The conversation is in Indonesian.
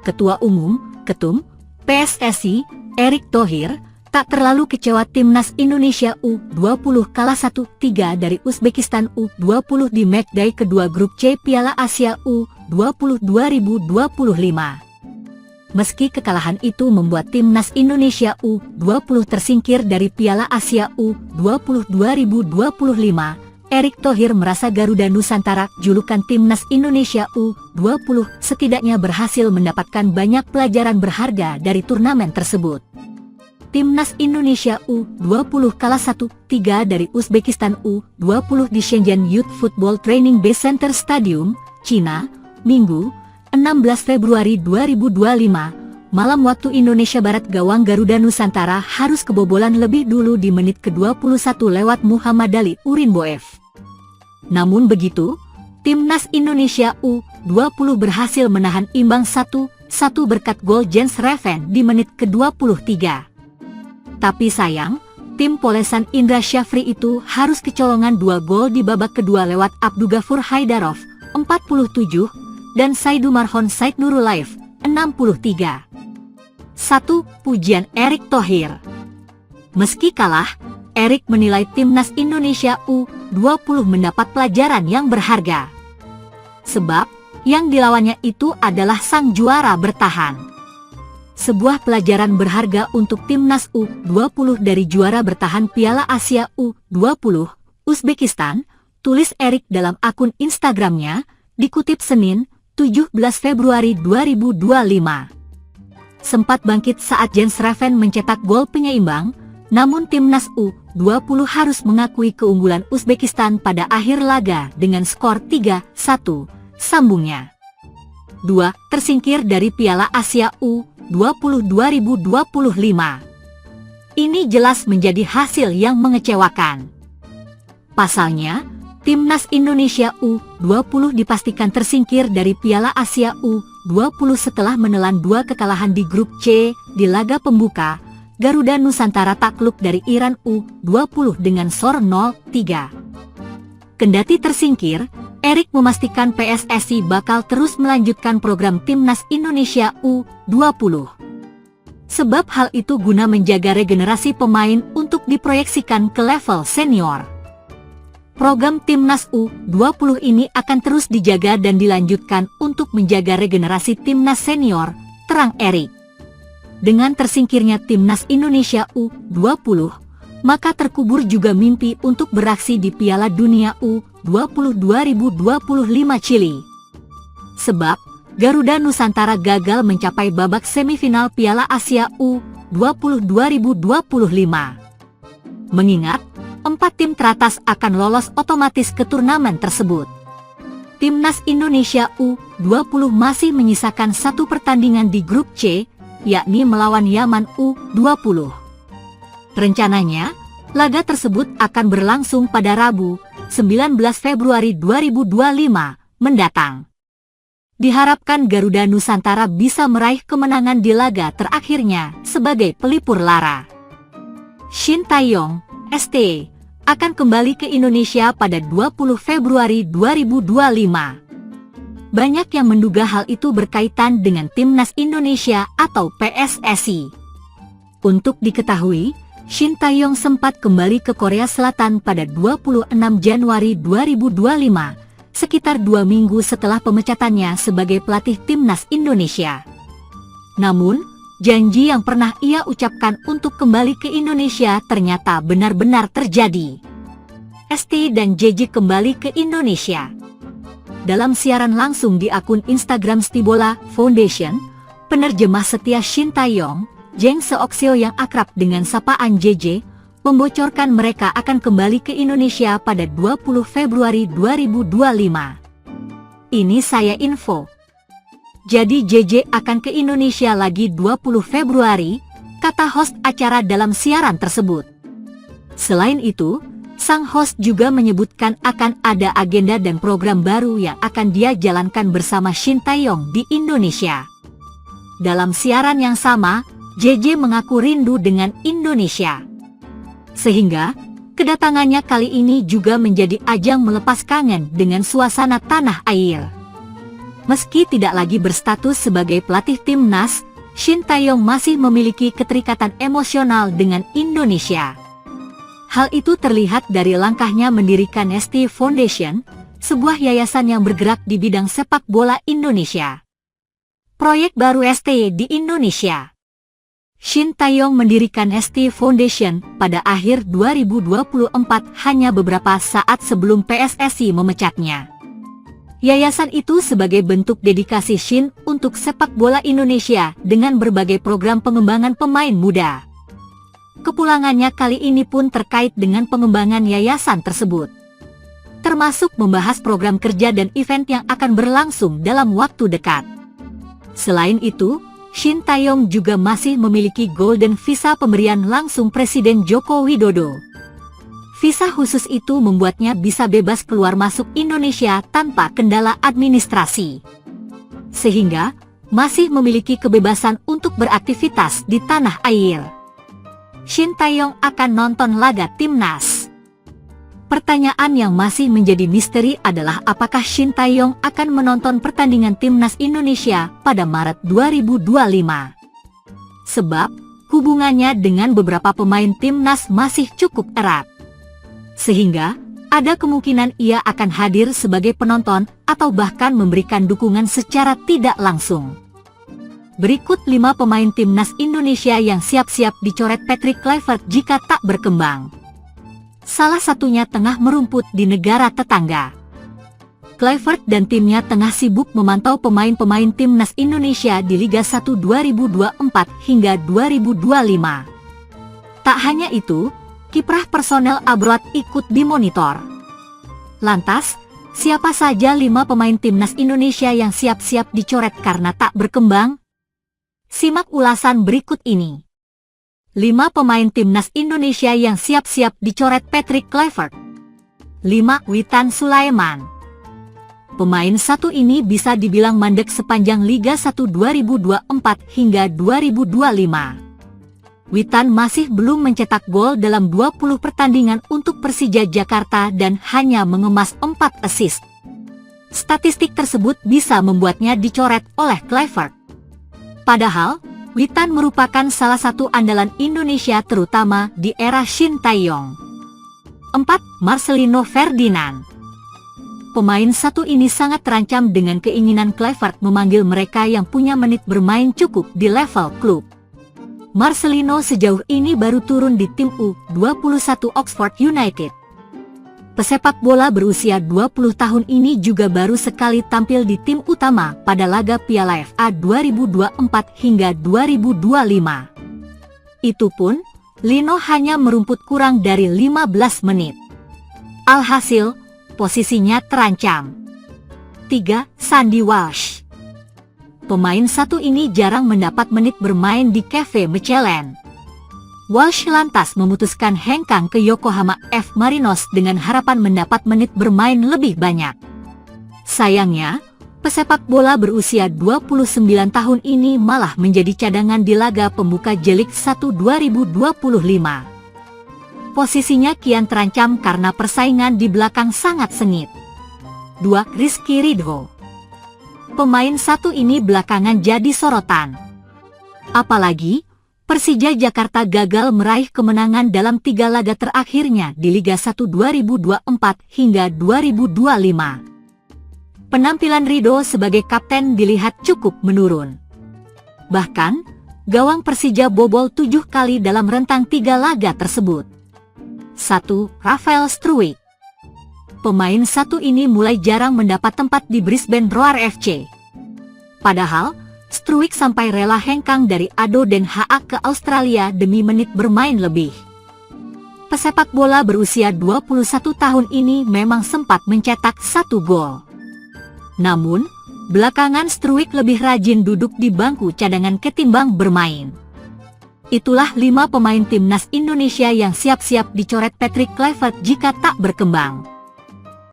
Ketua Umum, Ketum, PSSI, Erick Thohir, tak terlalu kecewa timnas Indonesia U20 kalah 1-3 dari Uzbekistan U20 di matchday kedua grup C Piala Asia U20 2025. Meski kekalahan itu membuat timnas Indonesia U20 tersingkir dari Piala Asia U20 2025, Erick Thohir merasa Garuda Nusantara, julukan timnas Indonesia U20, setidaknya berhasil mendapatkan banyak pelajaran berharga dari turnamen tersebut. Timnas Indonesia U20 kalah 1-3 dari Uzbekistan U20 di Shenzhen Youth Football Training Base Center Stadium, Cina, Minggu, 16 Februari 2025. Malam waktu Indonesia Barat, gawang Garuda Nusantara harus kebobolan lebih dulu di menit ke-21 lewat Muhammad Ali Urinboev. Namun begitu, timnas Indonesia U20 berhasil menahan imbang 1-1 berkat gol Jens Reven di menit ke-23. Tapi sayang, tim polesan Indra Syafri itu harus kecolongan 2 gol di babak kedua lewat Abdugafur Haidarov, 47, dan Saidu Marhon Said Nurulaev, 63. 1. Pujian Erick Thohir. Meski kalah, Erick menilai timnas Indonesia U20 mendapat pelajaran yang berharga. Sebab, yang dilawannya itu adalah sang juara bertahan. Sebuah pelajaran berharga untuk timnas U20 dari juara bertahan Piala Asia U20, Uzbekistan, tulis Erick dalam akun Instagramnya, dikutip Senin, 17 Februari 2025. Sempat bangkit saat Jens Reven mencetak gol penyeimbang, namun timnas U20 harus mengakui keunggulan Uzbekistan pada akhir laga dengan skor 3-1, sambungnya. 2. Tersingkir dari Piala Asia U20 2025. Ini jelas menjadi hasil yang mengecewakan. Pasalnya, timnas Indonesia U20 dipastikan tersingkir dari Piala Asia U20 setelah menelan 2 kekalahan di grup C di laga pembuka. Garuda Nusantara takluk dari Iran U20 dengan skor 0-3. Kendati tersingkir, Erick memastikan PSSI bakal terus melanjutkan program timnas Indonesia U20. Sebab hal itu guna menjaga regenerasi pemain untuk diproyeksikan ke level senior. Program timnas U20 ini akan terus dijaga dan dilanjutkan untuk menjaga regenerasi timnas senior, terang Erick. Dengan tersingkirnya timnas Indonesia U20, maka terkubur juga mimpi untuk beraksi di Piala Dunia U20 2025 Chili. Sebab, Garuda Nusantara gagal mencapai babak semifinal Piala Asia U20 2025. Mengingat, 4 tim teratas akan lolos otomatis ke turnamen tersebut. Timnas Indonesia U20 masih menyisakan 1 pertandingan di grup C, yakni melawan Yaman U20. Rencananya, laga tersebut akan berlangsung pada Rabu, 19 Februari 2025 mendatang. Diharapkan Garuda Nusantara bisa meraih kemenangan di laga terakhirnya sebagai pelipur lara. Shin Tae-yong, ST, akan kembali ke Indonesia pada 20 Februari 2025. Banyak yang menduga hal itu berkaitan dengan Timnas Indonesia atau PSSI. Untuk diketahui, Shin Tae-yong sempat kembali ke Korea Selatan pada 26 Januari 2025, sekitar 2 minggu setelah pemecatannya sebagai pelatih Timnas Indonesia. Namun, janji yang pernah ia ucapkan untuk kembali ke Indonesia ternyata benar-benar terjadi. ST dan JJ kembali ke Indonesia. Dalam siaran langsung di akun Instagram Stibola Foundation, penerjemah setia Shin Tae-yong, Jeng Seokseo yang akrab dengan sapaan JJ, membocorkan mereka akan kembali ke Indonesia pada 20 Februari 2025. Ini saya info. Jadi JJ akan ke Indonesia lagi 20 Februari, kata host acara dalam siaran tersebut. Selain itu, sang host juga menyebutkan akan ada agenda dan program baru yang akan dia jalankan bersama Shin Tae-yong di Indonesia. Dalam siaran yang sama, JJ mengaku rindu dengan Indonesia. Sehingga, kedatangannya kali ini juga menjadi ajang melepas kangen dengan suasana tanah air. Meski tidak lagi berstatus sebagai pelatih timnas, Shin Tae-yong masih memiliki keterikatan emosional dengan Indonesia. Hal itu terlihat dari langkahnya mendirikan ST Foundation, sebuah yayasan yang bergerak di bidang sepak bola Indonesia. Proyek baru ST di Indonesia. Shin Tae-yong mendirikan ST Foundation pada akhir 2024, hanya beberapa saat sebelum PSSI memecatnya. Yayasan itu sebagai bentuk dedikasi Shin untuk sepak bola Indonesia dengan berbagai program pengembangan pemain muda. Kepulangannya kali ini pun terkait dengan pengembangan yayasan tersebut, termasuk membahas program kerja dan event yang akan berlangsung dalam waktu dekat. Selain itu, Shin Tae-yong juga masih memiliki Golden Visa pemberian langsung Presiden Joko Widodo. Visa khusus itu membuatnya bisa bebas keluar masuk Indonesia tanpa kendala administrasi, sehingga masih memiliki kebebasan untuk beraktivitas di tanah air. Shin Tae-yong akan nonton laga timnas. Pertanyaan yang masih menjadi misteri adalah apakah Shin Tae-yong akan menonton pertandingan timnas Indonesia pada Maret 2025. Sebab, hubungannya dengan beberapa pemain timnas masih cukup erat, sehingga ada kemungkinan ia akan hadir sebagai penonton atau bahkan memberikan dukungan secara tidak langsung. Berikut 5 pemain timnas Indonesia yang siap-siap dicoret Patrick Kluivert jika tak berkembang. Salah satunya tengah merumput di negara tetangga. Kluivert dan timnya tengah sibuk memantau pemain-pemain timnas Indonesia di Liga 1 2024 hingga 2025. Tak hanya itu, kiprah personel abroad ikut dimonitor. Lantas, siapa saja 5 pemain timnas Indonesia yang siap-siap dicoret karena tak berkembang? Simak ulasan berikut ini. 5 pemain timnas Indonesia yang siap-siap dicoret Patrick Kluivert. 5. Witan Sulaiman. Pemain satu ini bisa dibilang mandek sepanjang Liga 1 2024 hingga 2025. Witan masih belum mencetak gol dalam 20 pertandingan untuk Persija Jakarta dan hanya mengemas 4 assist. Statistik tersebut bisa membuatnya dicoret oleh Kluivert. Padahal, Witan merupakan salah satu andalan Indonesia terutama di era Shin Tae-yong. 4. Marcelino Ferdinand. Pemain satu ini sangat terancam dengan keinginan Kluivert memanggil mereka yang punya menit bermain cukup di level klub. Marcelino sejauh ini baru turun di tim U21 Oxford United. Pesepak bola berusia 20 tahun ini juga baru sekali tampil di tim utama pada laga Piala FA 2024 hingga 2025. Itu pun, Lino hanya merumput kurang dari 15 menit. Alhasil, posisinya terancam. 3. Sandy Walsh. Pemain satu ini jarang mendapat menit bermain di KV Mechelen. Walsh lantas memutuskan hengkang ke Yokohama F. Marinos dengan harapan mendapat menit bermain lebih banyak. Sayangnya, pesepak bola berusia 29 tahun ini malah menjadi cadangan di laga pembuka J-League 1 2025. Posisinya kian terancam karena persaingan di belakang sangat sengit. 2. Rizky Ridho. Pemain satu ini belakangan jadi sorotan. Apalagi, Persija Jakarta gagal meraih kemenangan dalam 3 laga terakhirnya di Liga 1 2024 hingga 2025. Penampilan Ridho sebagai kapten dilihat cukup menurun. Bahkan, gawang Persija bobol 7 kali dalam rentang 3 laga tersebut. 1. Rafael Struijk. Pemain satu ini mulai jarang mendapat tempat di Brisbane Roar FC. Padahal, Struijk sampai rela hengkang dari ADO Den Haag ke Australia demi menit bermain lebih. Pesepak bola berusia 21 tahun ini memang sempat mencetak 1 gol. Namun, belakangan Struijk lebih rajin duduk di bangku cadangan ketimbang bermain. Itulah 5 pemain timnas Indonesia yang siap-siap dicoret Patrick Kluivert jika tak berkembang.